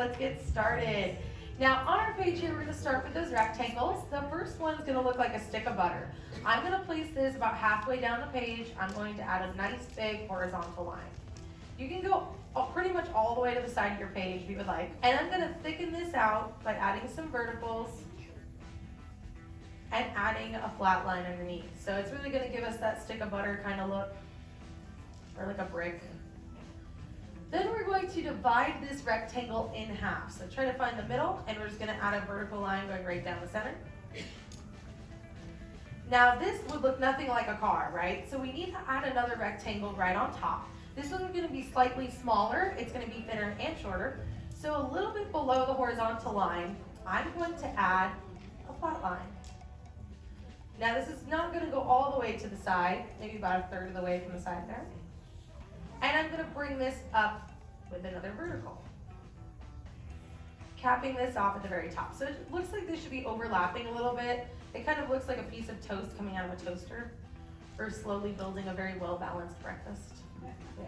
let's get started. Now on our page here, we're gonna start with those rectangles. The first one is gonna look like a stick of butter. I'm gonna place this about halfway down the page. I'm going to add a nice big horizontal line. You can go pretty much all the way to the side of your page if you would like. And I'm gonna thicken this out by adding some verticals and adding a flat line underneath. So it's really gonna give us that stick of butter kind of look, or like a brick. Then we're going to divide this rectangle in half. So try to find the middle, and we're just gonna add a vertical line going right down the center. Now this would look nothing like a car, right? So we need to add another rectangle right on top. This one's gonna be slightly smaller, it's gonna be thinner and shorter. So a little bit below the horizontal line, I'm going to add a flat line. Now this is not gonna go all the way to the side, maybe about a third of the way from the side there. And I'm gonna bring this up with another vertical, capping this off at the very top. So it looks like this should be overlapping a little bit. It kind of looks like a piece of toast coming out of a toaster, or slowly building a very well-balanced breakfast. Yeah.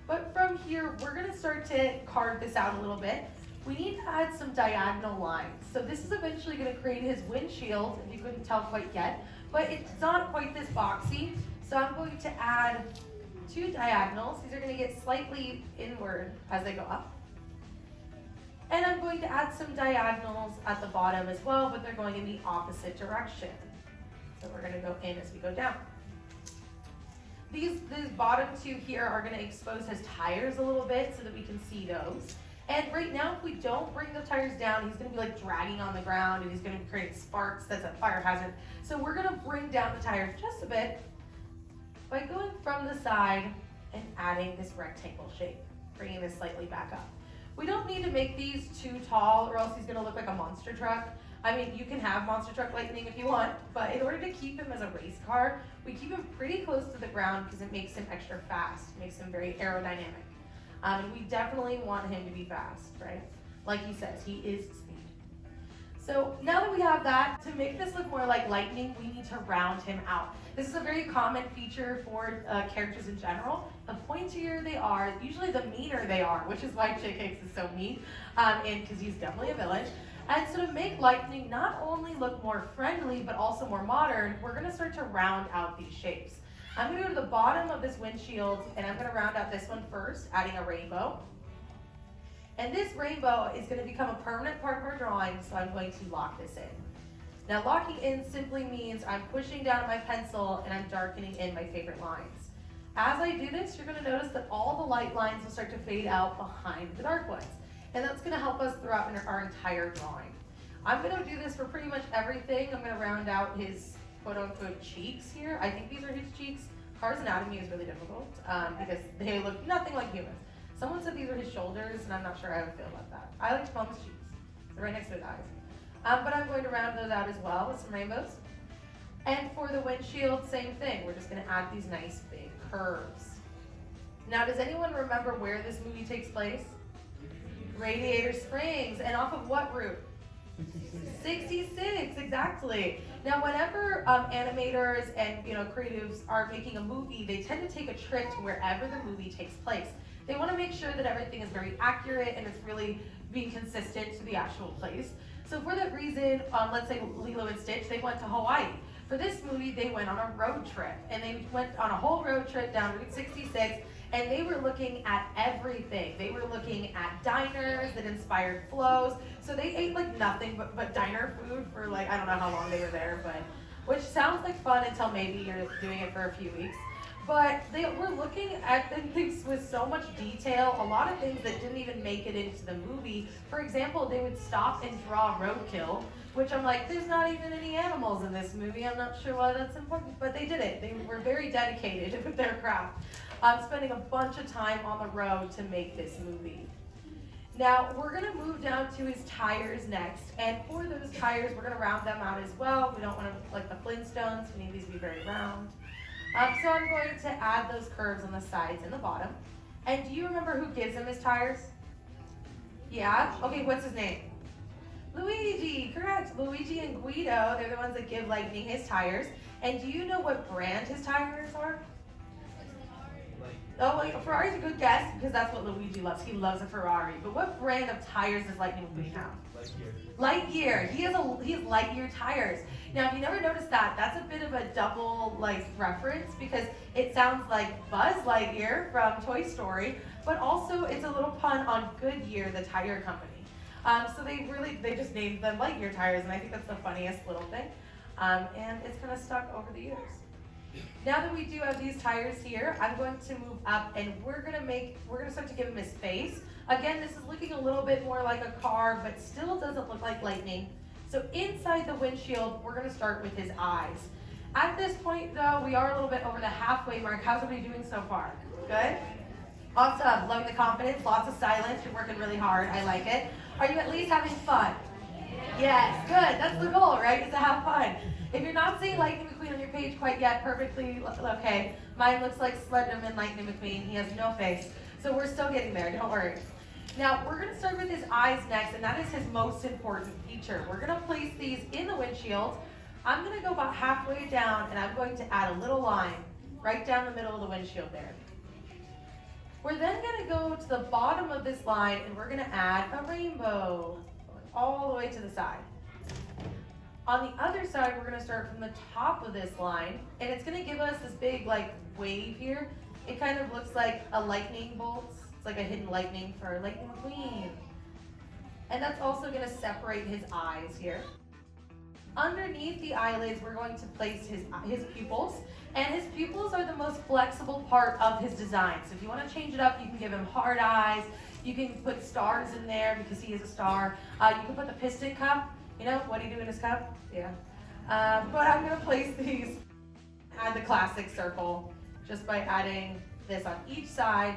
But from here, we're gonna start to carve this out a little bit. We need to add some diagonal lines. So this is eventually gonna create his windshield, if you couldn't tell quite yet, but it's not quite this boxy. So I'm going to add 2 diagonals. These are gonna get slightly inward as they go up. And I'm going to add some diagonals at the bottom as well, but they're going in the opposite direction. So we're gonna go in as we go down. These bottom 2 here are gonna expose his tires a little bit so that we can see those. And right now, if we don't bring the tires down, he's gonna be like dragging on the ground and he's gonna create sparks. That's a fire hazard. So we're gonna bring down the tires just a bit by going from the side and adding this rectangle shape, bringing this slightly back up. We don't need to make these too tall or else he's gonna look like a monster truck. I mean, you can have monster truck lightning if you want, but in order to keep him as a race car, we keep him pretty close to the ground because it makes him extra fast, makes him very aerodynamic. And we definitely want him to be fast, right? Like he says, he is speed. So now that we have that, to make this look more like lightning, we need to round him out. This is a very common feature for characters in general. The pointier they are, usually the meaner they are, which is why Chick Hicks is so mean, and because he's definitely a villain. And so to make lightning not only look more friendly, but also more modern, we're gonna start to round out these shapes. I'm gonna go to the bottom of this windshield and I'm gonna round out this one first, adding a rainbow. And this rainbow is gonna become a permanent part of our drawing, so I'm going to lock this in. Now locking in simply means I'm pushing down my pencil and I'm darkening in my favorite lines. As I do this, you're gonna notice that all the light lines will start to fade out behind the dark ones. And that's gonna help us throughout our entire drawing. I'm gonna do this for pretty much everything. I'm gonna round out his quote-unquote cheeks here. I think these are his cheeks. Cars anatomy is really difficult because they look nothing like humans. Someone said these are his shoulders, and I'm not sure how I would feel about that. I like to call them his cheeks. They're right next to his eyes. But I'm going to round those out as well with some rainbows. And for the windshield, same thing. We're just gonna add these nice big curves. Now, does anyone remember where this movie takes place? Radiator Springs. And off of what route? 66, exactly. Now, whenever animators and creatives are making a movie, they tend to take a trip to wherever the movie takes place. They want to make sure that everything is very accurate and it's really being consistent to the actual place. So for that reason, let's say Lilo and Stitch, they went to Hawaii. For this movie, they went on a road trip, and they went on a whole road trip down Route 66, and they were looking at everything. They were looking at diners that inspired flows. So they ate like nothing but diner food for like, I don't know how long they were there, but which sounds like fun until maybe you're doing it for a few weeks. But they were looking at things with so much detail, a lot of things that didn't even make it into the movie. For example, they would stop and draw roadkill, which I'm like, there's not even any animals in this movie. I'm not sure why that's important, but they did it. They were very dedicated with their craft, spending a bunch of time on the road to make this movie. Now, we're gonna move down to his tires next, and for those tires, we're gonna round them out as well. We don't wanna, like the Flintstones, we need these to be very round. So I'm going to add those curves on the sides and the bottom. And do you remember who gives him his tires? Yeah? Okay, what's his name? Luigi, correct. Luigi and Guido, they're the ones that give Lightning his tires. And do you know what brand his tires are? Oh, wait, a Ferrari's a good guess because that's what Luigi loves. He loves a Ferrari. But what brand of tires does Lightning McQueen have? Lightyear. He has Lightyear tires. Now, if you never noticed that, that's a bit of a double reference because it sounds like Buzz Lightyear from Toy Story, but also it's a little pun on Goodyear, the tire company. So they just named them Lightyear tires, and I think that's the funniest little thing. And it's kind of stuck over the years. Now that we do have these tires here, I'm going to move up and we're gonna start to give him his face. Again, this is looking a little bit more like a car, but still doesn't look like lightning. So inside the windshield, we're gonna start with his eyes. At this point though, we are a little bit over the halfway mark. How's everybody doing so far? Good? Awesome, loving the confidence, lots of silence, you're working really hard, I like it. Are you at least having fun? Yes, good, that's the goal, right, is to have fun. If you're not seeing Lightning McQueen on your page quite yet, perfectly okay. Mine looks like Slenderman Lightning McQueen, he has no face. So we're still getting there, don't worry. Now, we're gonna start with his eyes next, and that is his most important feature. We're gonna place these in the windshield. I'm gonna go about halfway down, and I'm going to add a little line right down the middle of the windshield there. We're then gonna go to the bottom of this line, and we're gonna add a rainbow going all the way to the side. On the other side, we're gonna start from the top of this line, and it's gonna give us this big wave here. It kind of looks like a lightning bolt. It's like a hidden lightning for Lightning McQueen. And that's also gonna separate his eyes here. Underneath the eyelids, we're going to place his pupils. And his pupils are the most flexible part of his design. So if you wanna change it up, you can give him hard eyes. You can put stars in there because he is a star. You can put the piston cup. You know, what do you do in his cup? Yeah. But I'm gonna place these, add the classic circle, just by adding this on each side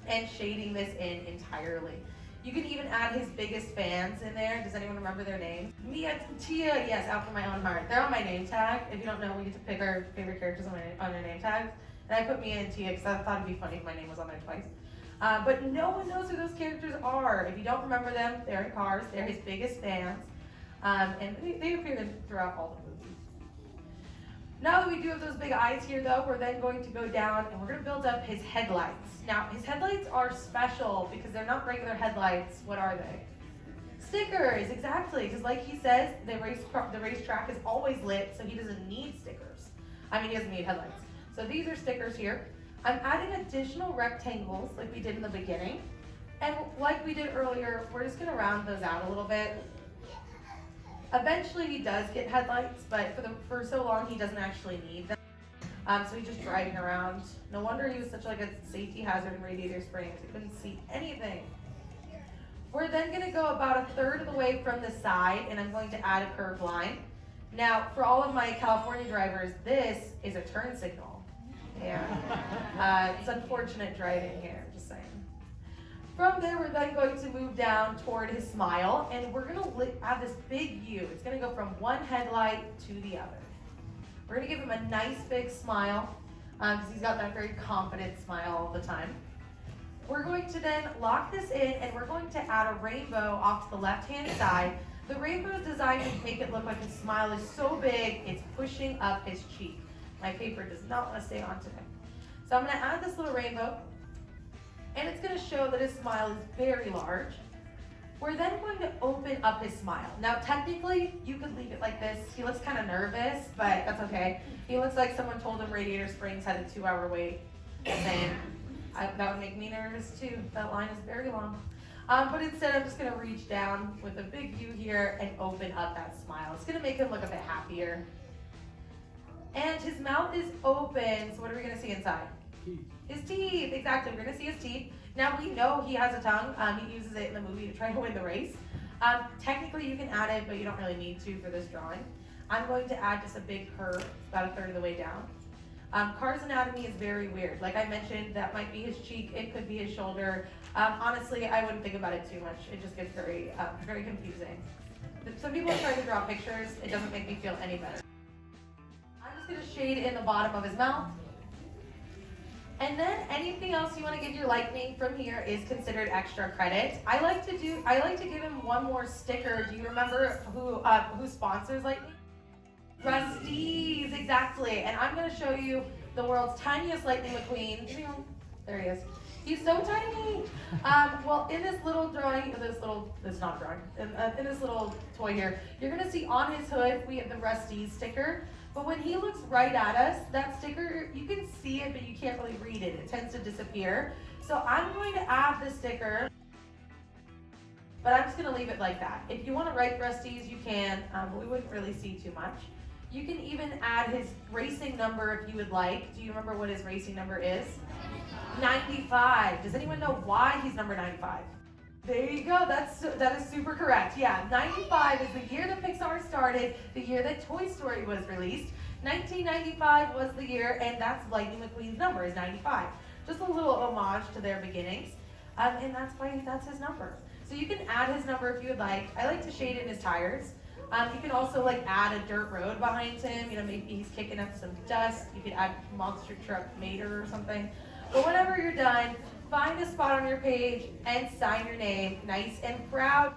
and shading this in entirely. You can even add his biggest fans in there. Does anyone remember their names? Mia, Tia, yes, after my own heart. They're on my name tag. If you don't know, we get to pick our favorite characters on their name tags. And I put Mia and Tia because I thought it'd be funny if my name was on there twice. But no one knows who those characters are. If you don't remember them, they're in Cars. They're his biggest fans. And they appear throughout all the movies. Now that we do have those big eyes here though, we're then going to go down and we're gonna build up his headlights. Now, his headlights are special because they're not regular headlights. What are they? Stickers, exactly. Because like he says, the racetrack is always lit, so he doesn't need stickers. I mean, he doesn't need headlights. So these are stickers here. I'm adding additional rectangles like we did in the beginning. And like we did earlier, we're just gonna round those out a little bit. Eventually he does get headlights, but for so long he doesn't actually need them. So he's just driving around. No wonder he was such a safety hazard in Radiator Springs. He couldn't see anything. We're then gonna go about a third of the way from the side, and I'm going to add a curved line. Now, for all of my California drivers, this is a turn signal. Yeah, it's unfortunate driving here, just saying. From there, we're then going to move down toward his smile, and we're gonna add this big U. It's gonna go from one headlight to the other. We're gonna give him a nice big smile, because he's got that very confident smile all the time. We're going to then lock this in, and we're going to add a rainbow off to the left-hand side. The rainbow is designed to make it look like his smile is so big, it's pushing up his cheek. My paper does not want to stay on today. So I'm gonna add this little rainbow, and it's gonna show that his smile is very large. We're then going to open up his smile. Now, technically, you could leave it like this. He looks kind of nervous, but that's okay. He looks like someone told him Radiator Springs had a 2-hour wait. Saying, that would make me nervous too. That line is very long. But instead, I'm just gonna reach down with a big U here and open up that smile. It's gonna make him look a bit happier. And his mouth is open, so what are we gonna see inside? His teeth, exactly. We're gonna see his teeth. Now we know he has a tongue. He uses it in the movie to try to win the race. Technically you can add it, but you don't really need to for this drawing. I'm going to add just a big curve, about a third of the way down. Cars anatomy is very weird. Like I mentioned, that might be his cheek, it could be his shoulder. Honestly, I wouldn't think about it too much. It just gets very confusing. Some people try to draw pictures, it doesn't make me feel any better. I'm just gonna shade in the bottom of his mouth. And then anything else you want to give your lightning from here is considered extra credit. I like to give him one more sticker. Do you remember who sponsors Lightning? Rusty's, exactly. And I'm going to show you the world's tiniest Lightning McQueen. There he is. He's so tiny. Well, in this little drawing, this not drawing, in this little toy here, you're gonna see on his hood, we have the Rusty's sticker. But when he looks right at us, that sticker, you can see it, but you can't really read it. It tends to disappear. So I'm going to add the sticker, but I'm just gonna leave it like that. If you wanna write Rusty's, you can, but we wouldn't really see too much. You can even add his racing number if you would like. Do you remember what his racing number is? 95. Does anyone know why he's number 95? There you go, that is super correct. Yeah, 95 is the year that Pixar started, the year that Toy Story was released. 1995 was the year, and that's Lightning McQueen's number, is 95. Just a little homage to their beginnings, and that's why that's his number. So you can add his number if you would like. I like to shade in his tires. You can also like add a dirt road behind him. You know, maybe he's kicking up some dust. You could add monster truck Mater or something. But whenever you're done, find a spot on your page and sign your name nice and proud.